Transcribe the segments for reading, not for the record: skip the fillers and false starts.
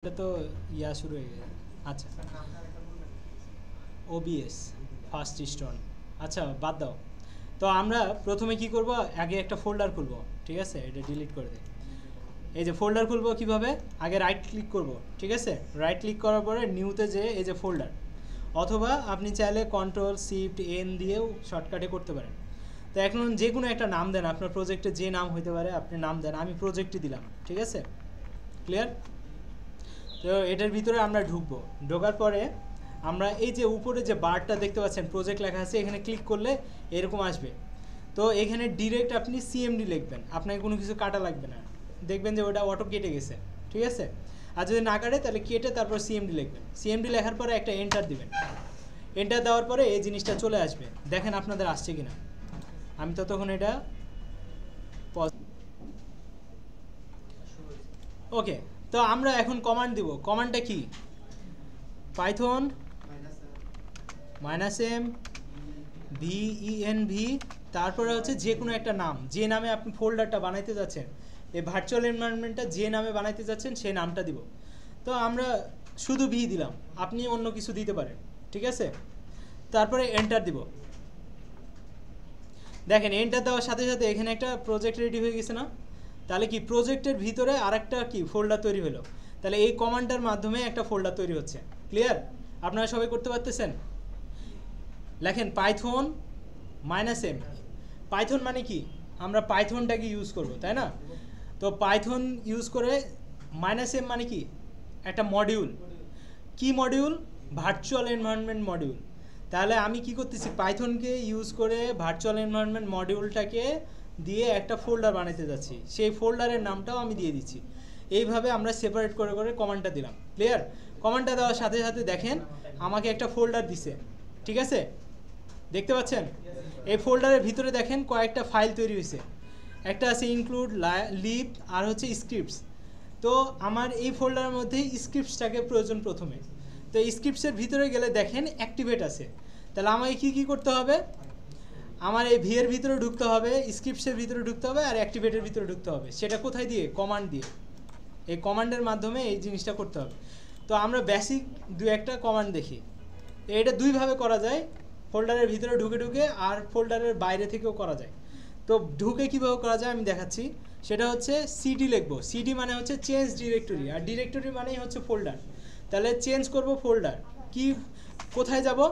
এটা তো ইয়া শুরু হয়ে গেছে। আচ্ছা, ওবিএস ফার্স্ট স্টোন। আচ্ছা, বাদ দাও। তো আমরা প্রথমে কি করব, আগে একটা ফোল্ডার খুলব। ঠিক আছে, এটা ডিলিট করে দিই। এই যে ফোল্ডার খুলব কিভাবে, আগে রাইট ক্লিক করব। ঠিক আছে, রাইট ক্লিক করার পরে নিউতে যে এই যে ফোল্ডার, অথবা আপনি চাইলে কন্ট্রোল শিফট এন দিয়েও শর্টকাটে করতে পারেন। তো এখন যে কোনো একটা নাম দেন, আপনার প্রজেক্টে যে নাম হইতে পারে আপনি নাম দেন। আমি প্রজেক্টই দিলাম। ঠিক আছে, ক্লিয়ার? তো এটার ভিতরে আমরা ঢুকবো। ঢোকার পরে আমরা এই যে উপরে যে বারটা দেখতে পাচ্ছেন প্রজেক্ট লেখা আছে, এখানে ক্লিক করলে এরকম আসবে। তো এখানে ডিরেক্ট আপনি সিএমডি লিখবেন, আপনাকে কোনো কিছু কাটা লাগবে না। দেখবেন যে ওটা অটো কেটে গেছে। ঠিক আছে, আর যদি না কাটে তাহলে কেটে তারপর সিএমডি লিখবেন। সিএমডি লেখার পরে একটা এন্টার দিবেন। এন্টার দেওয়ার পরে এই জিনিসটা চলে আসবে। দেখেন আপনাদের আসছে কিনা। আমি ততক্ষণ এটা ওকে। তো আমরা এখন কমান্ড দিব। কমান্ডটা কি? পাইথন -m venv, তারপরে হচ্ছে যে কোনো একটা নাম, যে নামে আপনি ফোল্ডারটা বানাইতে যাচ্ছেন, এই ভার্চুয়াল এনভায়রনমেন্টটা যে নামে বানাইতে যাচ্ছেন সেই নামটা দিব। তো আমরা শুধু ভি দিলাম, আপনি অন্য কিছু দিতে পারেন। ঠিক আছে, তারপরে এন্টার দিব। দেখেন এন্টার দেওয়ার সাথে সাথে এখানে একটা প্রজেক্ট রেডি হয়ে গেছে না? তাহলে কি প্রজেক্টের ভিতরে আরেকটা কি ফোল্ডার তৈরি হলো। তাহলে এই কমান্ডটার মাধ্যমে একটা ফোল্ডার তৈরি হচ্ছে। ক্লিয়ার? আপনারা সবাই করতে পারতেছেন? লেখেন পাইথন -m। পাইথন মানে কি, আমরা পাইথনটাকে ইউজ করব, তাই না? তো পাইথন ইউজ করে -m মানে কি, একটা মডিউল। কি মডিউল? Virtual environment module. তাহলে আমি কি করতেছি, পাইথনকে ইউজ করে ভার্চুয়াল এনভায়রনমেন্ট মডিউলটাকে দিয়ে একটা ফোল্ডার বানাতে যাচ্ছি। সেই ফোল্ডারের নামটাও আমি দিয়ে দিচ্ছি। এইভাবে আমরা সেপারেট করে করে কমান্ডটা দিলাম। ক্লিয়ার? কমান্ডটা দেওয়ার সাথে সাথে দেখেন আমাকে একটা ফোল্ডার দিছে। ঠিক আছে, দেখতে পাচ্ছেন? এই ফোল্ডারের ভিতরে দেখেন কয়েকটা ফাইল তৈরি হয়েছে। একটা আছে ইনক্লুড, লিভ, আর হচ্ছে স্ক্রিপ্টস। তো আমার এই ফোল্ডারের মধ্যে স্ক্রিপ্টসটাকে প্রয়োজন প্রথমে। তো স্ক্রিপ্টসের ভিতরে গেলে দেখেন অ্যাক্টিভেট আছে। তাহলে আমাকে কী করতে হবে, আমার এই ভি এর ভিতরে ঢুকতে হবে, স্ক্রিপ্টসের ভিতরে ঢুকতে হবে, আর অ্যাক্টিভেটের ভিতরে ঢুকতে হবে। সেটা কোথায় দিয়ে? কমান্ড দিয়ে। এই কমান্ডের মাধ্যমে এই জিনিসটা করতে হবে। তো আমরা বেসিক দু একটা কমান্ড দেখি। এটা দুইভাবে করা যায়, ফোল্ডারের ভিতরে ঢুকে ঢুকে, আর ফোল্ডারের বাইরে থেকেও করা যায়। তো ঢুকে কীভাবে করা যায় আমি দেখাচ্ছি। সেটা হচ্ছে সিডি লিখবো। সিডি মানে হচ্ছে চেঞ্জ ডিরেক্টরি, আর ডিরেক্টরি মানেই হচ্ছে ফোল্ডার। তাহলে চেঞ্জ করব ফোল্ডার। কি, কোথায় যাব?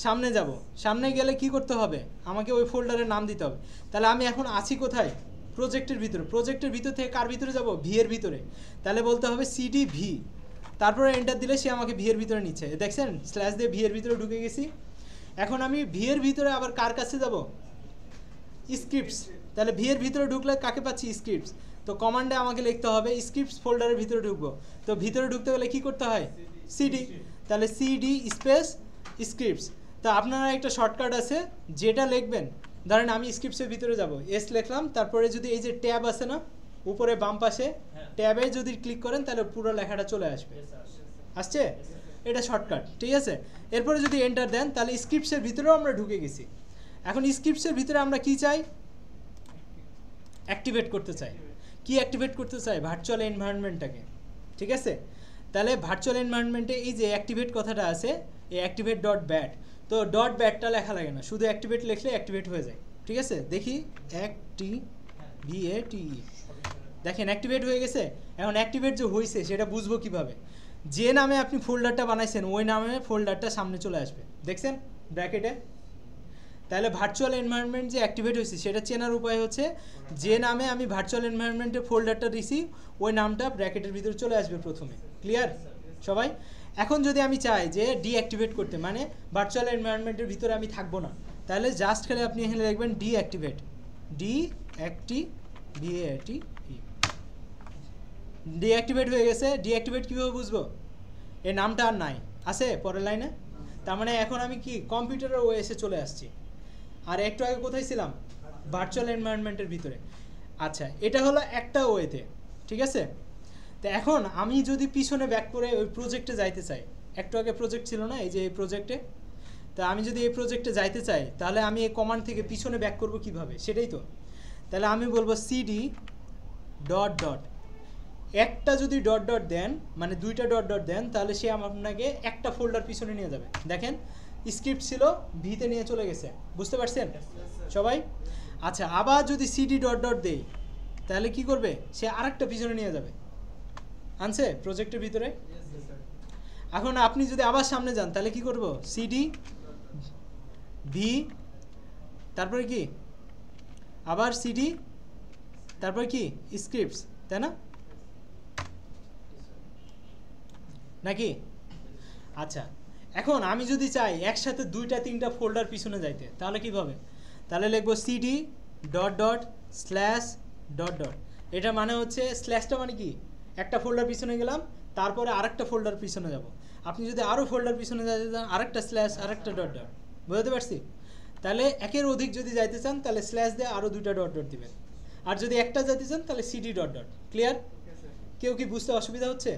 সামনে যাব। সামনে গেলে কি করতে হবে, আমাকে ওই ফোল্ডারের নাম দিতে হবে। তাহলে আমি এখন আছি কোথায়? প্রজেক্টের ভিতরে। প্রজেক্টের ভিতর থেকে কার ভিতরে যাব? ভি এর ভিতরে। তাহলে বলতে হবে সিডি ভি, তারপরে এন্টার দিলে সে আমাকে ভি এর ভিতরে নিচ্ছে। দেখছেন স্ল্যাশ দিয়ে ভি এর ভিতরে ঢুকে গেছি। এখন আমি ভি এর ভিতরে আবার কার কাছে যাব? স্ক্রিপ্টস। তাহলে ভি এর ভিতরে ঢুকলে কাকে পাচ্ছি? স্ক্রিপ্টস। তো কমান্ডে আমাকে লিখতে হবে স্ক্রিপ্টস ফোল্ডারের ভিতরে ঢুকবো। তো ভিতরে ঢুকতে গেলে কি করতে হয়? সিডি। তাহলে সিডি স্পেস স্ক্রিপ্টস। তা আপনারা একটা শর্টকাট আছে, যেটা লিখবেন, ধরেন আমি স্ক্রিপ্টসের ভিতরে যাব, এস লিখলাম, তারপরে যদি এই যে ট্যাব আছে না উপরে বাম পাশে, ট্যাবে যদি ক্লিক করেন তাহলে পুরো লেখাটা চলে আসবে। আসছে? এটা শর্টকাট। ঠিক আছে, এরপরে যদি এন্টার দেন তাহলে স্ক্রিপ্টসের ভিতরেও আমরা ঢুকে গেছি। এখন স্ক্রিপ্টসের ভিতরে আমরা কি চাই? অ্যাক্টিভেট করতে চাই। কি অ্যাক্টিভেট করতে চাই? ভার্চুয়াল এনভায়রনমেন্টটাকে। ঠিক আছে, তাহলে ভার্চুয়াল এনভায়রনমেন্টে এই যে অ্যাক্টিভেট কথাটা আছে, এই অ্যাক্টিভেট ডট ব্যাট। তো ডট ব্যাটটা লেখা লাগে না, শুধু অ্যাক্টিভেট লিখলে অ্যাক্টিভেট হয়ে যায়। ঠিক আছে, দেখি VATE, দেখেন অ্যাক্টিভেট হয়ে গেছে। এখন অ্যাক্টিভেট যে হয়েছে সেটা বুঝবো কিভাবে? যে নামে আপনি ফোল্ডারটা বানাইছেন ওই নামে ফোল্ডারটা সামনে চলে আসবে। দেখছেন ব্র্যাকেটে? তাহলে ভার্চুয়াল এনভায়রনমেন্ট যে অ্যাক্টিভেট হয়েছে সেটা চেনার উপায় হচ্ছে, যে নামে আমি ভার্চুয়াল এনভায়রনমেন্টের ফোল্ডারটা দিছি ওই নামটা ব্র্যাকেটের ভিতরে চলে আসবে প্রথমে। ক্লিয়ার সবাই? এখন যদি আমি চাই যে ডিঅ্যাক্টিভেট করতে, মানে ভার্চুয়াল এনভায়রনমেন্টের ভিতরে আমি থাকবো না, তাহলে জাস্ট খালি আপনি এখানে লিখবেন ডিঅ্যাক্টিভেট। ডিঅ্যাক্টিভেট হয়ে গেছে। ডিঅ্যাক্টিভেট কীভাবে বুঝবো? এই নামটা আর নাই, আছে পরের লাইনে। তার মানে এখন আমি কি কম্পিউটারের ওএসে চলে আসছি। আর একটু আগে কোথায় ছিলাম? ভার্চুয়াল এনভায়রনমেন্টের ভিতরে। আচ্ছা, এটা হলো একটা ওয়েতে। ঠিক আছে, তো এখন আমি যদি পিছনে ব্যাক করে ওই প্রজেক্টে যাইতে চাই, একটু আগে প্রজেক্ট ছিল না, এই যে এই প্রজেক্টে, তা আমি যদি এই প্রজেক্টে যাইতে চাই তাহলে আমি এই কমান্ড থেকে পিছনে ব্যাক করব কিভাবে? সেটাই তো। তাহলে আমি বলবো সিডি ডট ডট একটা যদি ডট ডট দেন মানে দুইটা ডট ডট দেন তাহলে সে আপনাকে একটা ফোল্ডার পিছনে নিয়ে যাবে। দেখেন স্ক্রিপ্ট ছিল ভিতে নিয়ে চলে গেছে, বুঝতে পারছেন সবাই? আচ্ছা, আবার যদি সিডি ডট ডট দেই তাহলে কি করবে, সে আরেকটা পিছনে নিয়ে যাবে। আনছে প্রজেক্টের ভিতরে? এখন আপনি যদি আবার সামনে যান তাহলে কি করব, সিডি ভি তারপরে কি আবার সিডি তারপর কি স্ক্রিপ্টস, তাই না নাকি? আচ্ছা, এখন আমি যদি চাই একসাথে দুইটা তিনটা ফোল্ডার পিছনে যাইতে তাহলে কীভাবে, তাহলে লিখবো CD dot dot slash dot dot. এটা মানে হচ্ছে স্ল্যাশটা মানে কি, একটা ফোল্ডার পিছনে গেলাম তারপরে আরেকটা ফোল্ডার পিছনে যাব। আপনি যদি আরও ফোল্ডার পিছনে যাইতে চান আরেকটা স্ল্যাশ আরেকটা ডট ডট, বুঝতে পারছি? তাহলে একের অধিক যদি যাইতে চান তাহলে স্ল্যাশ দিয়ে আরও দুইটা ডট ডট দিবেন, আর যদি একটা যেতে চান তাহলে সিডি ডট ডট। ক্লিয়ার? কেউ কি বুঝতে অসুবিধা হচ্ছে?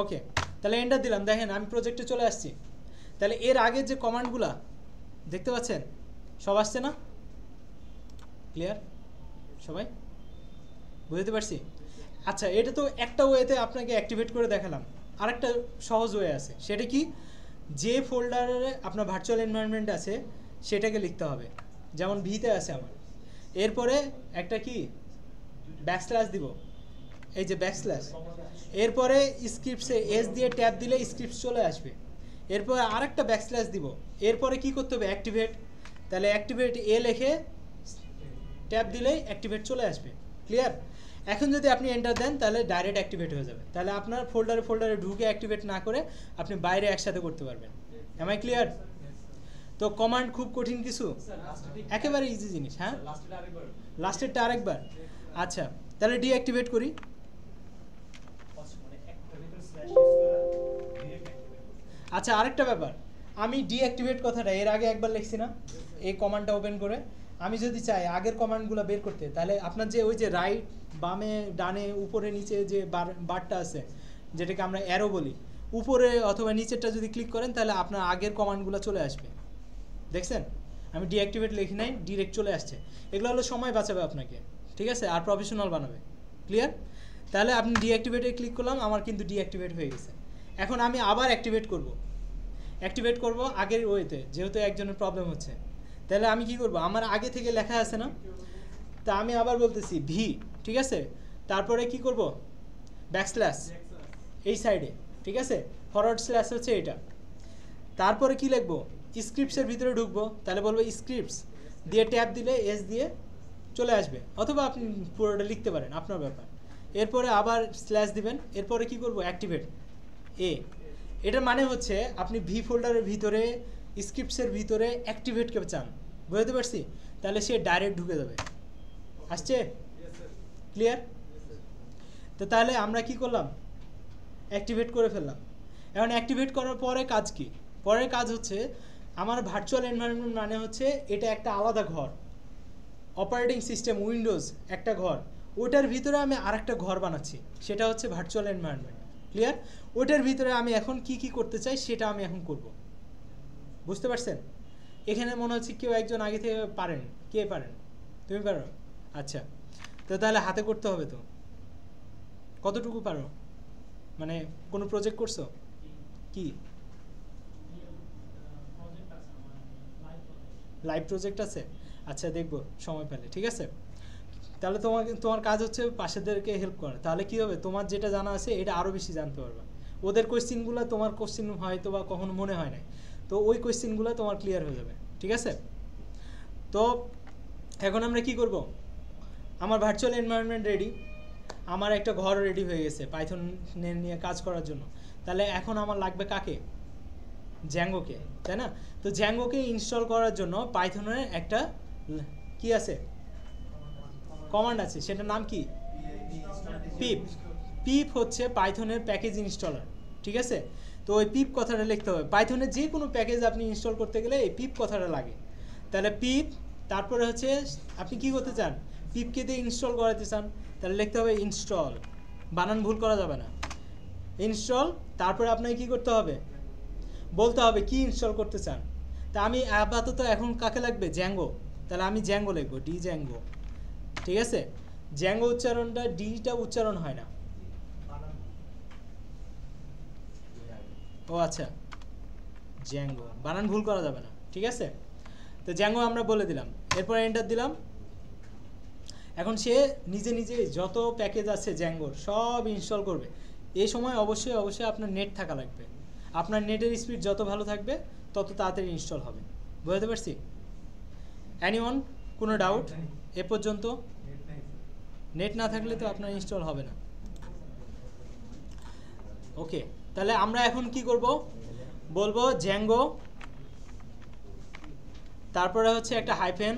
ওকে, তাহলে এন্টার দিলাম। দেখেন আমি প্রজেক্টে চলে আসছি। তাহলে এর আগের যে কমান্ডগুলা দেখতে পাচ্ছেন সব আসছে না? ক্লিয়ার সবাই? বুঝতে পারছি? আচ্ছা, এটা তো একটা ওয়েতে আপনাকে অ্যাক্টিভেট করে দেখালাম। আরেকটা সহজ ওয়ে আছে, সেটা কি, যে ফোল্ডারে আপনার ভার্চুয়াল এনভায়রনমেন্ট আছে সেটাকে লিখতে হবে। যেমন ভিতে আছে আমার, এরপরে একটা কি ব্যাকস্ল্যাশ দিব, এই যে ব্যাকস্ল্যাশ, এরপরে স্ক্রিপ্টসে এস দিয়ে ট্যাব দিলে স্ক্রিপ্টস চলে আসবে। এরপরে আরেকটা ব্যাকস্ল্যাশ দিব, এরপরে কি করতে হবে, অ্যাক্টিভেট। তাহলে অ্যাক্টিভেট এ লিখে ট্যাব দিলেই অ্যাক্টিভেট চলে আসবে। ক্লিয়ার? এখন যদি আপনি এন্টার দেন তাহলে ডাইরেক্ট অ্যাক্টিভেট হয়ে যাবে। তাহলে আপনার ফোল্ডারে ঢুকে অ্যাক্টিভেট না করে আপনি বাইরে একসাথে করতে পারবেন। Am I clear? তো কমান্ড খুব কঠিন কিছু, একেবারে ইজি জিনিস। হ্যাঁ, লাস্টেরটা আরেকবার। আচ্ছা, তাহলে ডিঅ্যাক্টিভেট করি। আচ্ছা, আরেকটা ব্যাপার, আমি ডিঅ্যাক্টিভেট কথাটা এর আগে একবার লিখছি না, এই কমান্ডটা ওপেন করে আমি যদি চাই আগের কমান্ডগুলো বের করতে, তাহলে আপনার যে ওই যে রাইট বামে ডানে উপরে নিচে যে বারটা আছে যেটাকে আমরা অ্যারো বলি, উপরে অথবা নিচেরটা যদি ক্লিক করেন তাহলে আপনার আগের কমান্ডগুলো চলে আসবে। দেখছেন আমি ডিঅ্যাক্টিভেট লিখি নাই, ডিরেক্ট চলে আসছে। এগুলো হলো সময় বাঁচাবে আপনাকে, ঠিক আছে, আর প্রফেশনাল বানাবে। ক্লিয়ার? তাহলে আপনি ডিঅ্যাক্টিভেটে ক্লিক করলাম, আমার কিন্তু ডিঅ্যাক্টিভেট হয়ে গেছে। এখন আমি আবার অ্যাক্টিভেট করব আগের ওয়েতে, যেহেতু একজনের প্রবলেম হচ্ছে। তাহলে আমি কি করব, আমার আগে থেকে লেখা আছে না, তা আমি আবার বলতেছি ভি, ঠিক আছে, তারপরে কি করব, ব্যাকস্ল্যাশ এই সাইডে, ঠিক আছে, ফরওয়ার্ড স্ল্যাশ হচ্ছে এটা। তারপরে কি লিখবো, স্ক্রিপ্টসের ভিতরে ঢুকবো, তাহলে বলবো স্ক্রিপ্টস দিয়ে ট্যাব দিলে এস দিয়ে চলে আসবে, অথবা আপনি পুরোটা লিখতে পারেন, আপনার ব্যাপার। এরপরে আবার স্ল্যাশ দিবেন, এরপরে কি করব, অ্যাক্টিভেট এ। এটার মানে হচ্ছে আপনি ভি ফোল্ডারের ভিতরে স্ক্রিপ্টসের ভিতরে অ্যাক্টিভেটকে চান, বুঝতে পারছি? তাহলে সে ডাইরেক্ট ঢুকে যাবে। আসছে? ক্লিয়ার? তো তাহলে আমরা কি করলাম, অ্যাক্টিভেট করে ফেললাম। এখন অ্যাক্টিভেট করার পরে কাজ কি, পরের কাজ হচ্ছে আমার ভার্চুয়াল এনভায়রনমেন্ট মানে হচ্ছে এটা একটা আলাদা ঘর, অপারেটিং সিস্টেম উইন্ডোজ একটা ঘর, ওটার ভিতরে আমি আরেকটা ঘর বানাচ্ছি, সেটা হচ্ছে ভার্চুয়াল এনভায়রনমেন্ট। ক্লিয়ার? ওটার ভিতরে আমি এখন কি করতে চাই সেটা আমি এখন করব। বুঝতে পারছেন? এখানে মনে হচ্ছে কেউ একজন আগে থেকে পারেন। কে পারেন? তুমি পারো? আচ্ছা, তো তাহলে হাতে করতে হবে তো। কতটুকু পারো, মানে কোনো প্রজেক্ট করছো কি? লাইভ প্রজেক্ট আছে? আচ্ছা, দেখবো সময় পেলে, ঠিক আছে। তাহলে তোমার কাজ হচ্ছে পাশেদেরকে হেল্প করা। তাহলে কি হবে, তোমার যেটা জানা আছে এটা আরও বেশি জানতে পারবা। ওদের কোয়েশ্চেনগুলো তোমার কোয়েশ্চেন হয়তো বা কখনো মনে হয় না, তো ওই কোয়েশ্চেনগুলো তোমার ক্লিয়ার হয়ে যাবে, ঠিক আছে। তো এখন আমরা কি করব, আমার ভার্চুয়াল এনভায়রনমেন্ট রেডি, আমার একটা ঘর রেডি হয়ে গেছে পাইথন নিয়ে কাজ করার জন্য। তাহলে এখন আমার লাগবে কাকে, জ্যাঙ্গোকে, তাই না? তো জ্যাঙ্গোকে ইনস্টল করার জন্য পাইথনের একটা কি আছে, কমান্ড আছে, সেটার নাম কি, পিপ। পিপ হচ্ছে পাইথনের প্যাকেজ ইনস্টলার, ঠিক আছে। তো ওই পিপ কথাটা লিখতে হবে, পাইথনের যে কোনো প্যাকেজ আপনি ইনস্টল করতে গেলে এই পিপ কথাটা লাগে। তাহলে পিপ, তারপরে হচ্ছে আপনি কি করতে চান, পিপকে দিয়ে ইনস্টল করাতে চান, তাহলে লিখতে হবে ইনস্টল, বানান ভুল করা যাবে না, ইনস্টল। তারপরে আপনাকে কি করতে হবে, বলতে হবে কি ইনস্টল করতে চান। তা আমি আপাতত এখন কাকে লাগবে, জ্যাঙ্গো, তাহলে আমি জ্যাঙ্গো লিখবো, ডি জ্যাঙ্গো, ঠিক আছে। জ্যাঙ্গো উচ্চারণটা ডিটা উচ্চারণ হয় না, ও আচ্ছা, জ্যাঙ্গো, বানান ভুল করা যাবে না, ঠিক আছে। তো জ্যাঙ্গো আমরা বলে দিলাম, এরপর এন্টার দিলাম। এখন সে নিজে নিজে যত প্যাকেজ আছে জ্যাঙ্গোর সব ইনস্টল করবে। এই সময় অবশ্যই অবশ্যই আপনার নেট থাকা লাগবে। আপনার নেটের স্পিড যত ভালো থাকবে তত তাড়াতাড়ি ইনস্টল হবে। বুঝতে পারছি? এনিওয়ান, কোনো ডাউট এ পর্যন্ত? নেট না থাকলে তো আপনার ইনস্টল হবে না। ওকে, তাহলে আমরা এখন কি করব? বলবো জ্যাঙ্গো, তারপরে হচ্ছে একটা হাইফেন,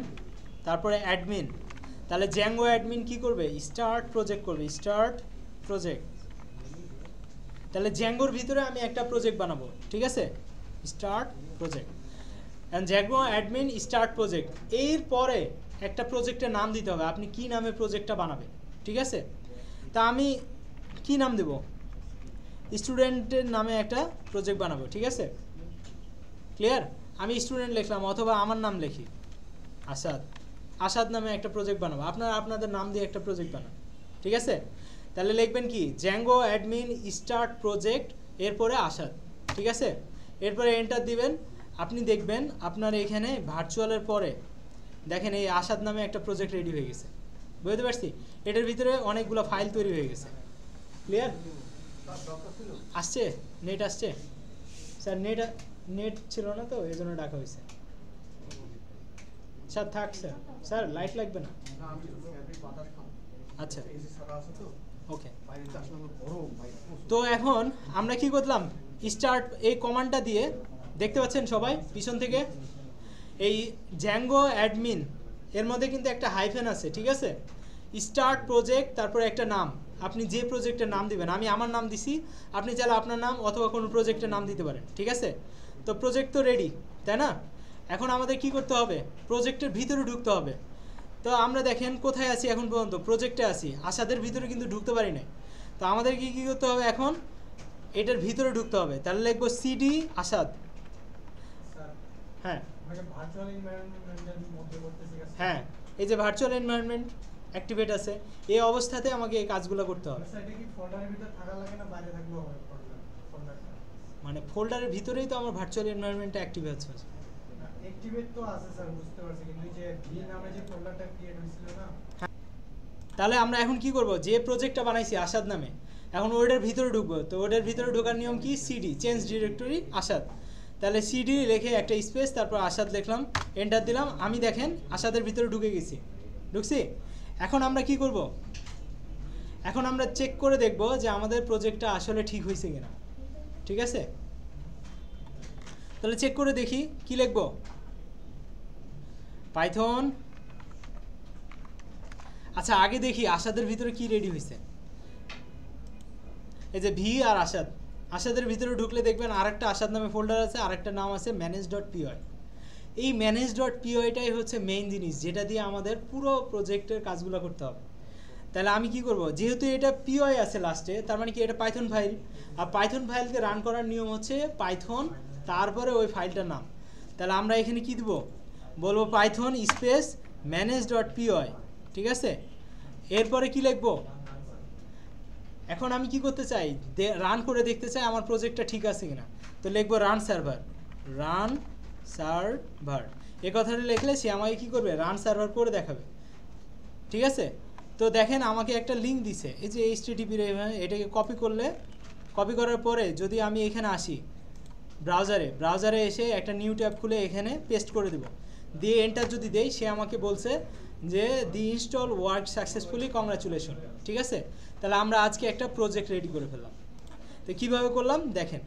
তারপরে অ্যাডমিন। তাহলে জ্যাঙ্গো অ্যাডমিন কি করবে? স্টার্ট প্রজেক্ট করবে, স্টার্ট প্রজেক্ট। তাহলে জ্যাঙ্গোর ভিতরে আমি একটা প্রজেক্ট বানাবো, ঠিক আছে, start project. And Zango admin start project. এর পরে একটা প্রজেক্টের নাম দিতে হবে, আপনি কি নামে প্রজেক্টটা বানাবেন, ঠিক আছে। তা আমি কি নাম দেব? স্টুডেন্টের নামে একটা প্রজেক্ট বানাবো, ঠিক আছে, ক্লিয়ার। আমি স্টুডেন্ট লিখলাম, অথবা আমার নাম লিখি আসাদ, আসাদ নামে একটা প্রজেক্ট বানাবো। আপনারা আপনাদের নাম দিয়ে একটা প্রজেক্ট বানান, ঠিক আছে। তাহলে লিখবেন কি? জ্যাঙ্গো অ্যাডমিন স্টার্ট প্রজেক্ট, এরপরে আসাদ, ঠিক আছে। এরপরে এন্টার দিবেন। আপনি দেখবেন আপনার এখানে ভার্চুয়ালের পরে দেখেন এই আসাদ নামে একটা প্রজেক্ট রেডি হয়ে গেছে। বুঝতে পারছি? এটার ভিতরে অনেকগুলো ফাইল তৈরি হয়ে গেছে, ক্লিয়ার। আসছে? নেট আসছে? স্যার নেট ছিল না তো এই জন্য ডাকা হয়েছে। স্যার থাক স্যার, স্যার লাইট লাগবে না। আচ্ছা ওকে। তো এখন আমরা কি করলাম? স্টার্ট এই কমান্ডটা দিয়ে, দেখতে পাচ্ছেন সবাই পিছন থেকে, এই জ্যাঙ্গো অ্যাডমিন এর মধ্যে কিন্তু একটা হাইফেন আছে, ঠিক আছে। স্টার্ট প্রজেক্ট, তারপরে একটা নাম, আপনি যে প্রজেক্টের নাম দিবেন। আমি আমার নাম দিছি, আপনি চাইলে আপনার নাম অথবা কোনো প্রজেক্টের নাম দিতে পারেন, ঠিক আছে। তো প্রজেক্ট তো রেডি, তাই না? এখন আমাদের কি করতে হবে? প্রজেক্টের ভিতরে ঢুকতে হবে। তো আমরা দেখেন কোথায় আছি এখন পর্যন্ত? প্রজেক্টে আছি, আসাদের ভিতরে কিন্তু ঢুকতে পারি না। তো আমাদের কি করতে হবে এখন? এটার ভিতরে ঢুকতে হবে। তাহলে লিখবো সিডি আসাদ। হ্যাঁ হ্যাঁ, এই যে ভার্চুয়াল এনভায়রনমেন্ট অ্যাক্টিভেট আছে, এই অবস্থাতে আমাকে এই কাজগুলো করতে হবে। মানে ফোল্ডারের ভিতরেই তো আমার ভার্চুয়াল এনভায়রনমেন্টটা অ্যাক্টিভ আছে। অ্যাক্টিভেট তো আছে স্যার, বুঝতে পারছি, কিন্তু যে ভি নামে যে ফোল্ডারটা ক্রিয়েট হয়েছিল না। তাহলে আমরা এখন কি করব? যে প্রজেক্টটা বানাইছি আসাদ নামে, এখন ওটার ভিতরে ঢুকবো। তো ওটার ভিতরে ঢোকার নিয়ম কি? CD, change directory Asad. তাহলে সিডি লিখে একটা স্পেস, তারপর আসাদ লিখলাম, এন্টার দিলাম। আমি দেখেন আসাদের ভিতরে ঢুকে গেছি, ঢুকছি। এখন আমরা কি করব? এখন আমরা চেক করে দেখব যে আমাদের প্রজেক্টটা আসলে ঠিক হয়েছে কিনা, ঠিক আছে। তাহলে চেক করে দেখি, কি লিখব? পাইথন। আচ্ছা আগে দেখি আসাদের ভিতরে কি রেডি হয়েছে। এই যে ভি আর আসাদ, আসাদের ভিতরে ঢুকলে দেখবেন আরেকটা আসাদ নামে ফোল্ডার আছে, আরেকটা নাম আছে manage.py। এই manage.pyটাই হচ্ছে মেইন জিনিস, যেটা দিয়ে আমাদের পুরো প্রজেক্টের কাজগুলো করতে হবে। তাহলে আমি কি করব? যেহেতু এটা py আছে লাস্টে, তার মানে কি এটা পাইথন ফাইল। আর পাইথন ফাইলকে রান করার নিয়ম হচ্ছে পাইথন, তারপরে ওই ফাইলটার নাম। তাহলে আমরা এখানে কি দিব? বলবো পাইথন স্পেস manage.py, ঠিক আছে। এরপরে কি লিখবো? এখন আমি কি করতে চাই? রান করে দেখতে চাই আমার প্রজেক্টটা ঠিক আছে কিনা। তো লিখবো রান সার্ভার, রান সার্ভার। এই কথাটা লিখলে সে আমাকে কি করবে? রান সার্ভার করে দেখাবে, ঠিক আছে। তো দেখেন আমাকে একটা লিঙ্ক দিছে, এই যে HTTP, এটাকে কপি করলে, কপি করার পরে যদি আমি এখানে আসি ব্রাউজারে এসে একটা নিউ ট্যাব খুলে এখানে পেস্ট করে দেব, দিয়ে এন্টার যদি দেই, সে আমাকে বলছে যে দি ইনস্টল ওয়ার্ক সাকসেসফুলি, কংগ্রাচুলেশন, ঠিক আছে। তাহলে আমরা আজকে একটা প্রজেক্ট রেডি করে ফেললাম। তো কীভাবে করলাম দেখেন।